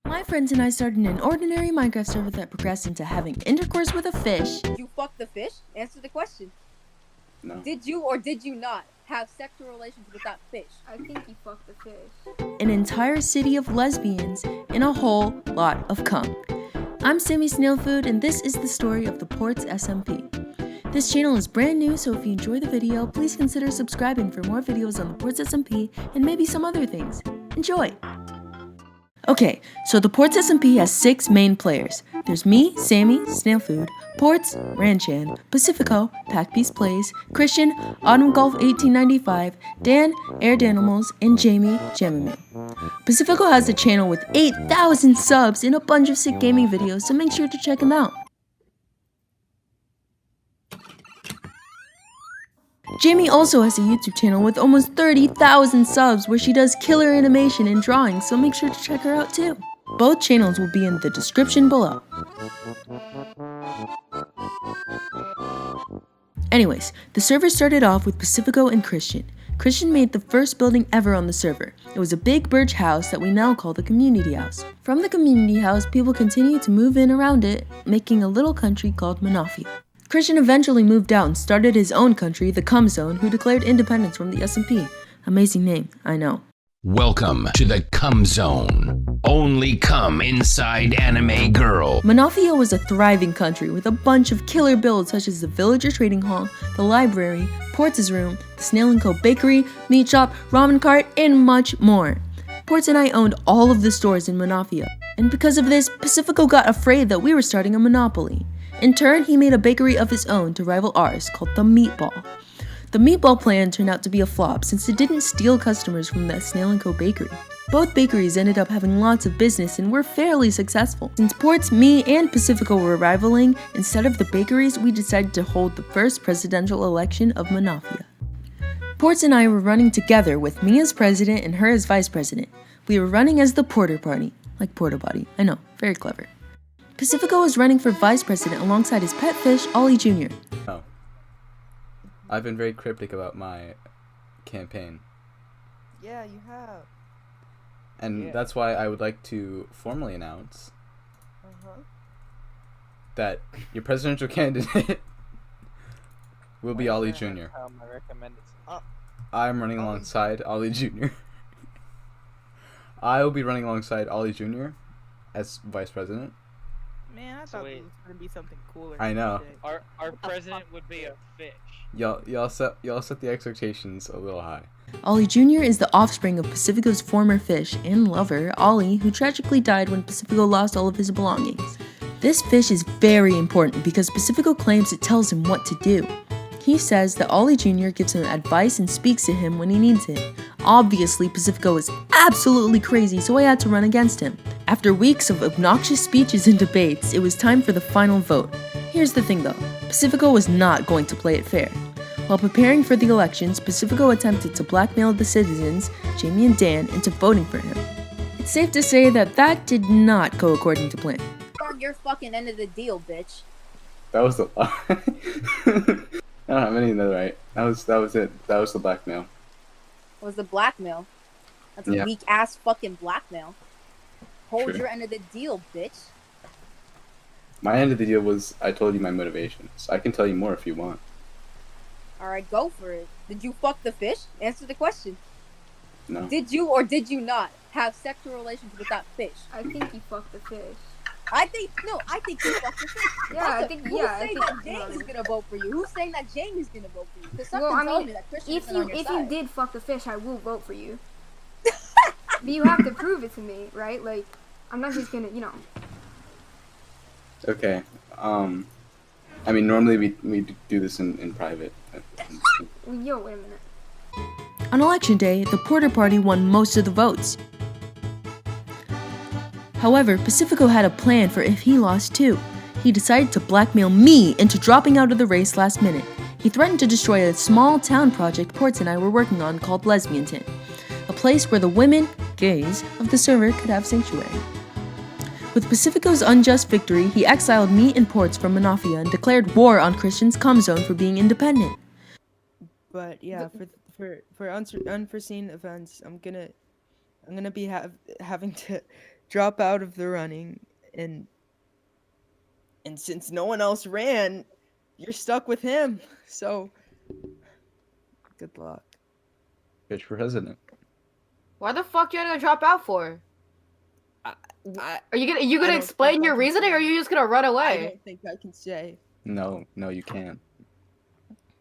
My friends and I started an ordinary Minecraft server that progressed into having intercourse with a fish. Did you fuck the fish? Answer the question. No. Did you or did you not have sexual relations with that fish? I think you fucked the fish. An entire city of lesbians and a whole lot of cum. I'm Sammy Snailfood, and this is the story of the Ports SMP. This channel is brand new, so if you enjoy the video, please consider subscribing for more videos on the Ports SMP and maybe some other things. Enjoy! Okay, so the Ports SMP has 6 main players. There's me, Sammy, Snailfood, Ports, Ranchan, Pacifico, Packpiece Plays, Christian, Autumn Golf 1895, Dan, Aired Animals, and Jamie, Jamamu. Pacifico has a channel with 8,000 subs and a bunch of sick gaming videos, so make sure to check him out. Jamie also has a YouTube channel with almost 30,000 subs where she does killer animation and drawing, so make sure to check her out too. Both channels will be in the description below. Anyways, the server started off with Pacifico and Christian. Christian made the first building ever on the server. It was a big birch house that we now call the community house. From the community house, people continued to move in around it, making a little country called Manafia. Christian eventually moved out and started his own country, the Cum Zone, who declared independence from the SMP. Amazing name, I know. Welcome to the Cum Zone. Only cum inside anime girl. Manafia was a thriving country with a bunch of killer builds such as the Villager Trading Hall, the library, Ports' room, the Snail & Co. bakery, meat shop, ramen cart, and much more. Ports and I owned all of the stores in Manafia, and because of this, Pacifico got afraid that we were starting a monopoly. In turn, he made a bakery of his own to rival ours called the Meatball. The Meatball plan turned out to be a flop since it didn't steal customers from the Snail & Co. bakery. Both bakeries ended up having lots of business and were fairly successful. Since Ports, me, and Pacifico were rivaling, instead of the bakeries, we decided to hold the first presidential election of Manafia. Ports and I were running together with me as president and her as vice president. We were running as the Porter Party. Like Porta Potty. I know, very clever. Pacifico was running for vice president alongside his pet fish, Ollie Jr. Oh. I've been very cryptic about my campaign. Yeah, you have. And that's why I would like to formally announce that your presidential candidate will be Ollie Jr. I'm running alongside Ollie Jr. I will be running alongside Ollie Jr. as vice president. Man, I thought it was gonna be something cooler. I know. Our president would be a fish. Y'all set the expectations a little high. Ollie Jr. is the offspring of Pacifico's former fish and lover, Ollie, who tragically died when Pacifico lost all of his belongings. This fish is very important because Pacifico claims it tells him what to do. He says that Ollie Jr. gives him advice and speaks to him when he needs it. Obviously, Pacifico is absolutely crazy, so I had to run against him. After weeks of obnoxious speeches and debates, it was time for the final vote. Here's the thing though, Pacifico was not going to play it fair. While preparing for the elections, Pacifico attempted to blackmail the citizens, Jamie and Dan, into voting for him. It's safe to say that did not go according to plan. Fuck your fucking end of the deal, bitch. That was the I don't have any of that right. That was it. That was the blackmail. Was the blackmail. That's a weak ass fucking blackmail. Hold your end of the deal, bitch. My end of the deal was I told you my motivations. I can tell you more if you want. Alright, go for it. Did you fuck the fish? Answer the question. No. Did you or did you not have sexual relations with that fish? I think you fucked the fish. I think you fucked the fish. Yeah, Who's saying that Jamie's gonna vote for you? Who's saying that Jamie's gonna vote for you? Because something tells me that Christian isn't on your if side. you did fuck the fish, I will vote for you. But you have to prove it to me, right? Like, I'm not just gonna, Okay. I mean, normally we do this in private. Yo, wait a minute. On election day, the Porter Party won most of the votes. However, Pacifico had a plan for if he lost too. He decided to blackmail me into dropping out of the race last minute. He threatened to destroy a small town project Ports and I were working on called Lesbianton, a place where the women, gays, of the server could have sanctuary. With Pacifico's unjust victory, he exiled me and Ports from Manafia and declared war on Christian's Cum Zone for being independent. But yeah, for unforeseen events, I'm gonna be having to drop out of the running, and since no one else ran, you're stuck with him. So, good luck. Pitch for president. Why the fuck you gonna drop out for? I Are you gonna I don't explain think I your can reasoning, or are say. you just gonna run I away? don't think I can say. No, you can.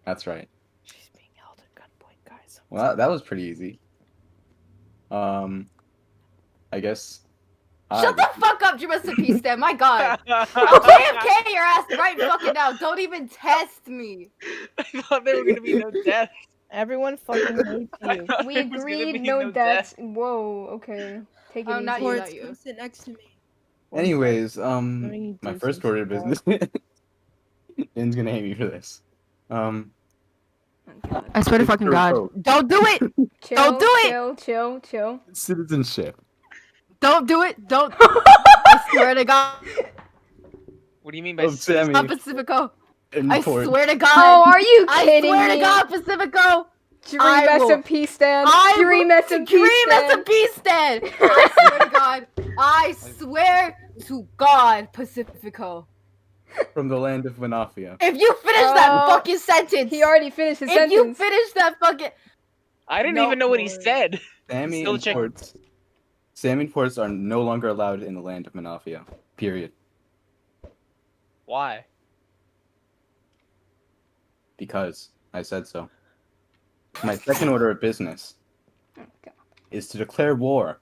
That's right. She's being held at gunpoint, guys. Well, that was pretty easy. I guess. Shut the fuck up, Dream SMP Stan. My God. I'll KFK your ass right fucking now. Don't even test me. I thought there were gonna be no deaths. Everyone fucking hates I you. thought We there was gonna agreed, be no deaths. deaths. Whoa, okay. Take it Oh, easy. not you, Ports, not you. come sit next to me. Anyways, me my do first some order of stuff. business. Ian's gonna hate me for this. I swear to fucking God. Don't do it! Chill, Don't do it! chill. Citizenship. Don't do it! Don't! I swear to God. What do you mean by Of Sammy. Stop, Pacifico. I Import. swear to God. Oh, are you I kidding swear me? to God, Pacifico. Dream I will- SMP stand. I Dream will- SMP Dream stand. SMP stand. I swear to God. I swear to God, Pacifico. From the land of Manafia. If you finish that Oh, fucking sentence. He already finished his If you sentence. finish that fucking. I didn't No, even know what he Corey. said. Sammy Still check- imports. Sammy imports are no longer allowed in the land of Manafia. Period. Why? Because I said so. My second order of business Okay. is to declare war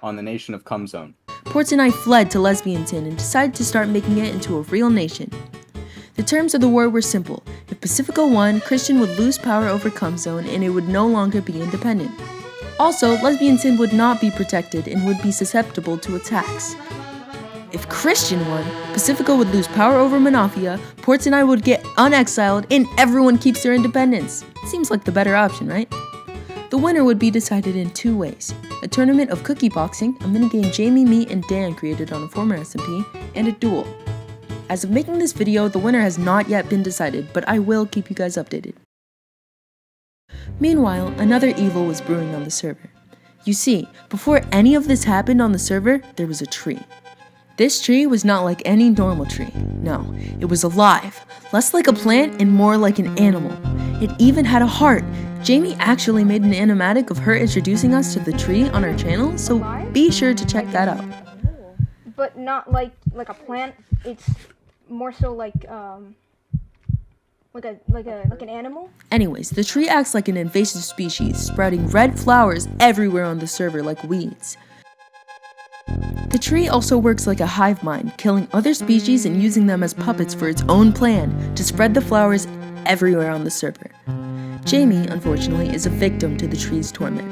on the nation of Cumzone. Ports and I fled to Lesbianton and decided to start making it into a real nation. The terms of the war were simple. If Pacifico won, Christian would lose power over Cumzone and it would no longer be independent. Also, Lesbianton would not be protected and would be susceptible to attacks. If Christian won, Pacifico would lose power over Manafia, Ports and I would get unexiled, and everyone keeps their independence. Seems like the better option, right? The winner would be decided in two ways. A tournament of cookie boxing, a minigame Jamie, me, and Dan created on a former SMP, and a duel. As of making this video, the winner has not yet been decided, but I will keep you guys updated. Meanwhile, another evil was brewing on the server. You see, before any of this happened on the server, there was a tree. This tree was not like any normal tree. No, it was alive, less like a plant and more like an animal. It even had a heart. Jamie actually made an animatic of her introducing us to the tree on our channel, so be sure to check that out. But not like a plant. It's more so like an animal. Anyways, the tree acts like an invasive species, sprouting red flowers everywhere on the server like weeds. The tree also works like a hive mind, killing other species and using them as puppets for its own plan to spread the flowers everywhere on the server. Jamie, unfortunately, is a victim to the tree's torment.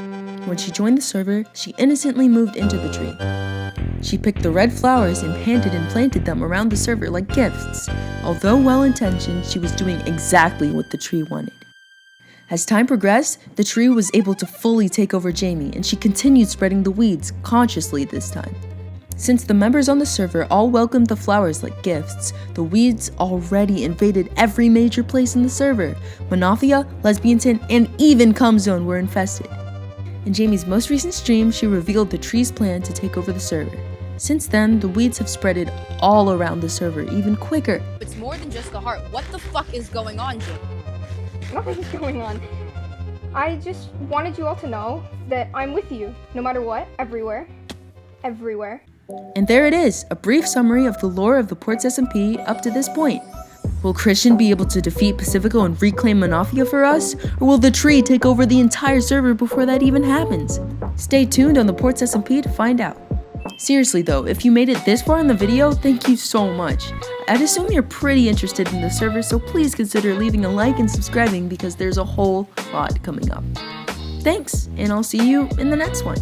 When she joined the server, she innocently moved into the tree. She picked the red flowers and handed and planted them around the server like gifts. Although well-intentioned, she was doing exactly what the tree wanted. As time progressed, the tree was able to fully take over Jamie, and she continued spreading the weeds, consciously this time. Since the members on the server all welcomed the flowers like gifts, the weeds already invaded every major place in the server. Manafia, Lesbianton, and even Cumzone were infested. In Jamie's most recent stream, she revealed the tree's plan to take over the server. Since then, the weeds have spreaded all around the server even quicker. It's more than just the heart. What the fuck is going on, Jim? Nothing's going on. I just wanted you all to know that I'm with you, no matter what, everywhere. Everywhere. And there it is, a brief summary of the lore of the Ports SMP up to this point. Will Christian be able to defeat Pacifico and reclaim Manafia for us? Or will the tree take over the entire server before that even happens? Stay tuned on the Ports SMP to find out. Seriously though, if you made it this far in the video, thank you so much. I'd assume you're pretty interested in the server, so please consider leaving a like and subscribing because there's a whole lot coming up. Thanks, and I'll see you in the next one.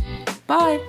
Bye!